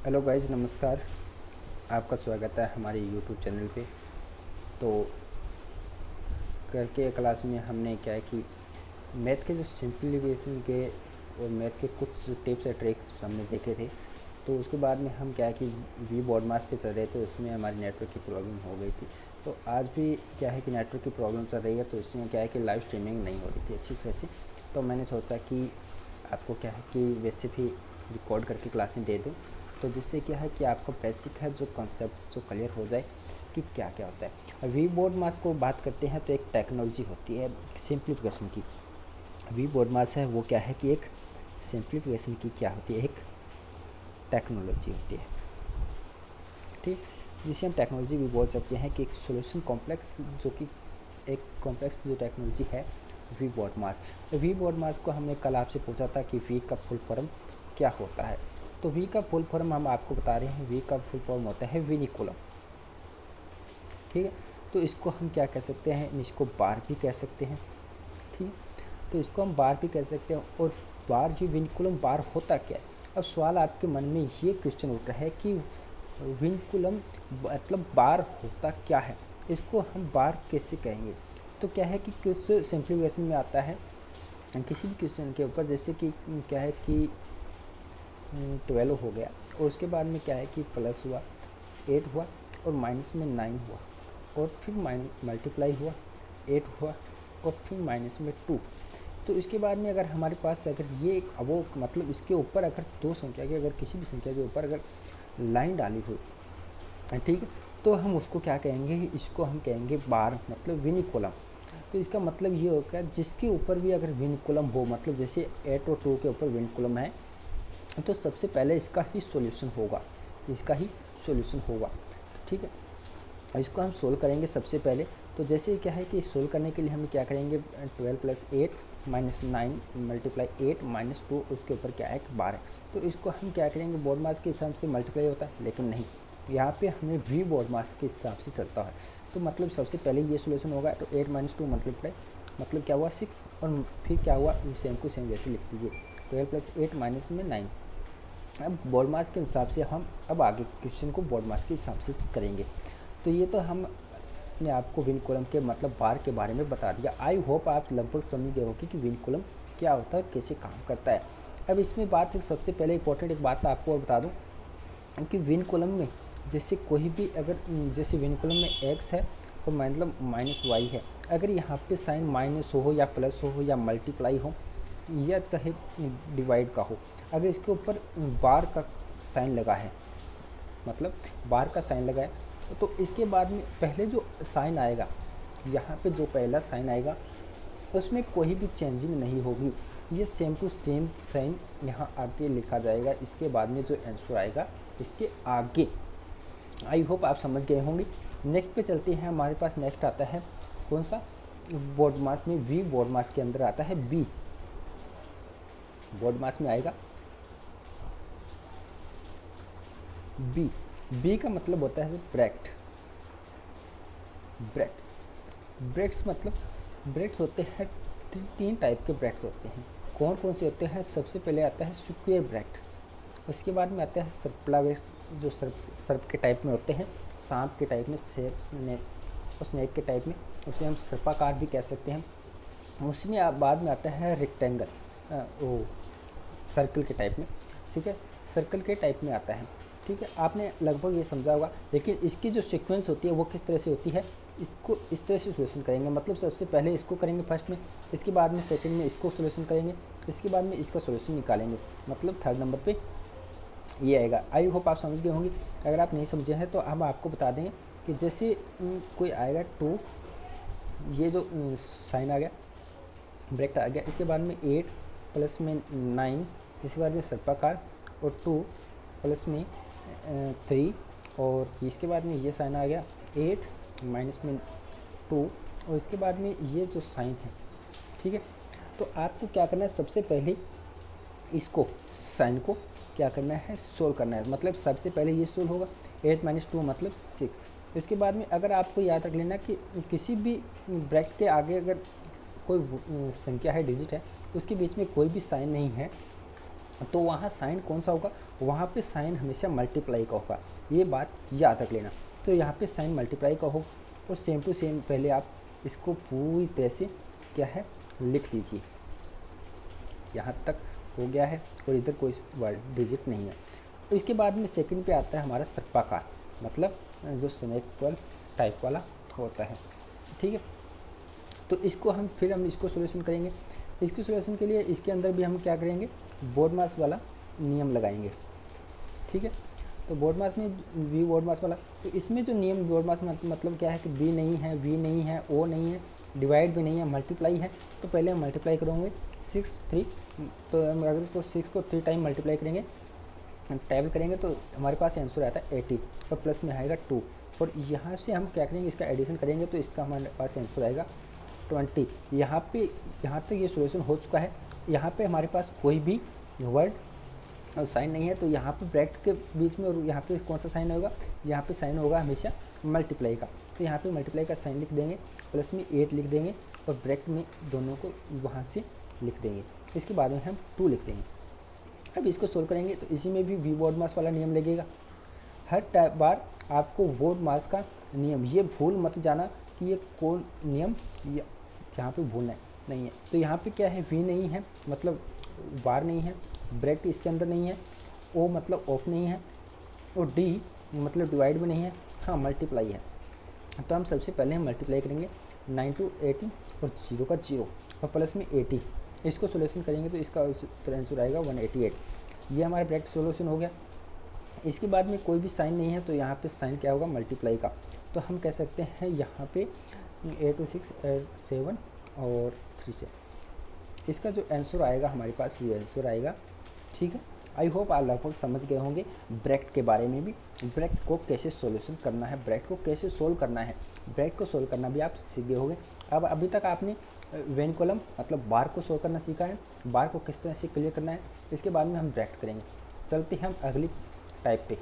Hello guys, नमस्कार। आपका स्वागत है हमारे यूट्यूब चैनल पे। तो कल के क्लास में हमने क्या है कि मैथ के जो सिंप्लीफिकेशन के और मैथ के कुछ टिप्स और ट्रिक्स हमने देखे थे। तो उसके बाद में हम क्या है कि वी बोर्ड मास पे चल रहे थे, उसमें हमारी नेटवर्क की प्रॉब्लम हो गई थी। तो आज भी क्या है कि नेटवर्क की प्रॉब्लम चल रही है, तो उसमें क्या है कि लाइव स्ट्रीमिंग नहीं हो रही थी अच्छी तरह से। तो मैंने सोचा कि आपको क्या है कि वैसे भी रिकॉर्ड करके क्लासें दे दूँ, तो जिससे क्या है कि आपका बेसिक है जो कॉन्सेप्ट जो क्लियर हो जाए कि क्या क्या होता है। वी बोर्ड मास को बात करते हैं तो एक टेक्नोलॉजी होती है सिंप्लीफिकेशन की। वी बोर्ड मास है वो क्या है कि एक सिंप्लीफिकेशन की क्या होती है, एक टेक्नोलॉजी होती है, ठीक, जिसे हम टेक्नोलॉजी भी बोल सकते हैं कि एक सॉल्यूशन कॉम्प्लेक्स, जो कि एक कॉम्प्लेक्स जो टेक्नोलॉजी है V board mass. V board mass को हमने कल आपसे पूछा था कि वी का फुल फॉर्म क्या होता है। तो वी का फुल फॉर्म हम आपको बता रहे हैं, वी का फुल फॉर्म होता है विनिकुलम, ठीक है। तो इसको हम क्या कह सकते हैं, इसको बार भी कह सकते हैं, ठीक। तो इसको हम बार भी कह सकते हैं। और बार, ये विनिकुलम बार होता क्या है। अब सवाल आपके मन में ये क्वेश्चन उठ रहा है कि विनिकुलम मतलब बार होता क्या है, इसको हम बार कैसे कहेंगे। तो क्या है कि कुछ सिंप्लीफिकेशन में आता है किसी भी क्वेश्चन के ऊपर, जैसे कि क्या है कि 12 हो गया और उसके बाद में क्या है कि प्लस हुआ 8 हुआ और माइनस में 9 हुआ और फिर मल्टीप्लाई हुआ 8 हुआ और फिर माइनस में 2। तो इसके बाद में अगर हमारे पास अगर ये वो मतलब इसके ऊपर अगर दो संख्या के, अगर किसी भी संख्या के ऊपर अगर लाइन डाली हुई, ठीक है, तो हम उसको क्या कहेंगे, इसको हम कहेंगे बार, मतलब विनिकुलम। तो इसका मतलब ये होगा जिसके ऊपर भी अगर विनिकुलम हो, मतलब जैसे 8 और 2 के ऊपर विनिकुलम है, तो सबसे पहले इसका ही सॉल्यूशन होगा, इसका ही सॉल्यूशन होगा, ठीक है। इसको हम सोल्व करेंगे सबसे पहले। तो जैसे क्या है कि सोल्व करने के लिए हम क्या करेंगे, 12 प्लस 8 माइनस 9 मल्टीप्लाई 8 माइनस 2, उसके ऊपर क्या है, एक बार है। तो इसको हम क्या करेंगे, बोर्ड मास के हिसाब से मल्टीप्लाई होता है, लेकिन नहीं, यहाँ पे हमें वी बोर्ड मास के हिसाब से चलता है। तो मतलब सबसे पहले ये सोल्यूशन होगा। तो 8 माइनस 2 मल्टीप्लाई मतलब क्या हुआ 6, और फिर क्या हुआ, सेम टू सेम जैसे लिख दीजिए, 12 प्लस 8 माइनस में 9। अब बोर्ड मास के हिसाब से हम अब आगे क्वेश्चन को बोर्ड मास के हिसाब से करेंगे। तो ये तो हमने आपको विनिकुलम के मतलब बार के बारे में बता दिया। आई होप आप लगभग समझ गए होंगे कि विनिकुलम क्या होता है, कैसे काम करता है। अब इसमें बात से सबसे पहले इंपॉर्टेंट एक बात आपको और बता दूं कि विनिकुलम में जैसे कोई भी अगर, जैसे विनिकुलम में x है और मतलब माइनस वाई है, अगर यहाँ पे साइन माइनस हो या प्लस हो या मल्टीप्लाई हो या चाहे डिवाइड का हो, अगर इसके ऊपर बार का साइन लगा है, मतलब बार का साइन लगा है, तो इसके बाद में पहले जो साइन आएगा, यहाँ पे जो पहला साइन आएगा उसमें कोई भी चेंजिंग नहीं होगी, ये सेम टू सेम साइन यहाँ आगे लिखा जाएगा। इसके बाद में जो आंसर आएगा इसके आगे। आई होप आप समझ गए होंगे। नेक्स्ट पे चलते हैं। हमारे पास नेक्स्ट आता है कौन सा, बोर्ड मास में वी बोर्ड मास के अंदर आता है बी। बोर्ड मास में आएगा बी। बी का मतलब होता है ब्रैकेट। ब्रैक्ट्स, ब्रैक्ट्स मतलब ब्रैक्ट्स होते हैं तीन टाइप के ब्रैक्ट्स होते हैं। कौन कौन से होते हैं, सबसे पहले आता है स्क्वायर ब्रैकेट, उसके बाद में आता है सर्पला ब्रैक्ट, जो सर्प के टाइप में होते हैं, सांप के टाइप में, सेप स्नेक और स्नेक के टाइप में, उसे हम सर्पाकार भी कह सकते हैं। उसमें बाद में आता है रेक्टेंगल, वो सर्कल के टाइप में, ठीक है, सर्कल के टाइप में आता है, ठीक है। आपने लगभग ये समझा होगा। लेकिन इसकी जो सीक्वेंस होती है वो किस तरह से होती है, इसको इस तरह से सोल्यूशन करेंगे, मतलब सबसे पहले इसको करेंगे फर्स्ट में, इसके बाद में सेकंड में इसको सोल्यूशन करेंगे, इसके बाद में इसका सोल्यूशन निकालेंगे, मतलब थर्ड नंबर पे ये आएगा। आई होप आप समझ गए होंगे। अगर आप नहीं समझे हैं तो हम आपको बता देंगे कि जैसे कोई आएगा 2, ये जो साइन आ गया, ब्रैकेट आ गया, इसके बाद में 8 प्लस में 9, इसके बाद में सर्पाकार, और 2 प्लस में 3, और इसके बाद में ये साइन आ गया 8 माइनस में 2, और इसके बाद में ये जो साइन है, ठीक है। तो आपको क्या करना है, सबसे पहले इसको साइन को क्या करना है, सोल्व करना है। मतलब सबसे पहले ये सोल्व होगा, 8 माइनस 2 मतलब 6। इसके बाद में अगर आपको याद रख लेना कि किसी भी ब्रैकेट के आगे अगर कोई संख्या है, डिजिट है, उसके बीच में कोई भी साइन नहीं है, तो वहाँ साइन कौन सा होगा, वहाँ पे साइन हमेशा मल्टीप्लाई का होगा, ये बात याद रख लेना। तो यहाँ पे साइन मल्टीप्लाई का होगा और सेम टू सेम पहले आप इसको पूरी तरह से क्या है लिख दीजिए। यहाँ तक हो गया है और इधर कोई वर्ड डिजिट नहीं है। तो इसके बाद में सेकंड पे आता है हमारा सर्पाकार, मतलब जो सेमीइक्वल टाइप वाला होता है, ठीक है। तो इसको हम इसको सोल्यूशन करेंगे। इसके सोल्यूशन के लिए इसके अंदर भी हम क्या करेंगे, बोर्डमास वाला नियम लगाएंगे, ठीक है। तो बोर्डमास में वी बोर्डमास वाला, तो इसमें जो नियम बोर्डमास मतलब क्या है कि बी नहीं है, वी नहीं है, ओ नहीं है, डिवाइड भी नहीं है, मल्टीप्लाई है। तो पहले हम मल्टीप्लाई करेंगे 6 3, तो हम अगर तो 6 को 3 टाइम मल्टीप्लाई करेंगे, टैबल करेंगे तो हमारे पास आंसर आता है 80 और प्लस में आएगा 2। और यहाँ से हम क्या करेंगे, इसका एडिशन करेंगे तो इसका हमारे पास आंसर आएगा 20। यहाँ तक ये सॉल्यूशन हो चुका है। यहाँ पे हमारे पास कोई भी वर्ड और साइन नहीं है, तो यहाँ पे ब्रैकेट के बीच में और यहाँ पे कौन सा साइन होगा, यहाँ पे साइन होगा हमेशा मल्टीप्लाई का। तो यहाँ पे मल्टीप्लाई का साइन लिख देंगे, प्लस में 8 लिख देंगे और ब्रैकेट में दोनों को वहाँ से लिख देंगे। इसके बाद में हम 2 लिख देंगे। अब इसको सोल्व करेंगे तो इसी में भी वी बोर्डमास वाला नियम लगेगा। हर बार आपको बोर्डमास का नियम, ये भूल मत जाना कि ये कौन नियम यहाँ पे भूलना नहीं है। तो यहाँ पे क्या है, वी नहीं है मतलब बार नहीं है, ब्रैकेट इसके अंदर नहीं है, ओ मतलब ऑफ नहीं है, और डी मतलब डिवाइड भी नहीं है, हाँ मल्टीप्लाई है। तो हम सबसे पहले हम मल्टीप्लाई करेंगे 9 to 80 और 0 का 0 और प्लस में 80। इसको सोल्यूशन करेंगे तो इसका आंसर आएगा 188। ये हमारा ब्रैकेट सोल्यूशन हो गया। इसके बाद में कोई भी साइन नहीं है, तो यहाँ पे साइन क्या होगा, मल्टीप्लाई का। तो हम कह सकते हैं यहाँ पे 8 to 6 7 और 3 से इसका जो आंसर आएगा हमारे पास ये आंसर आएगा, ठीक है। आई होप आप लगभग समझ गए होंगे ब्रैकेट के बारे में भी, ब्रैकेट को कैसे सॉल्यूशन करना है, ब्रैकेट को कैसे सोल्व करना है, ब्रैकेट को सोल्व करना भी आप सीख गए होंगे। अब अभी तक आपने वेन कॉलम मतलब बार को सोल्व करना सीखा है, बार को किस तरह से क्लियर करना है। इसके बाद में हम ब्रैकेट करेंगे। चलते हैं हम अगली टाइप पे।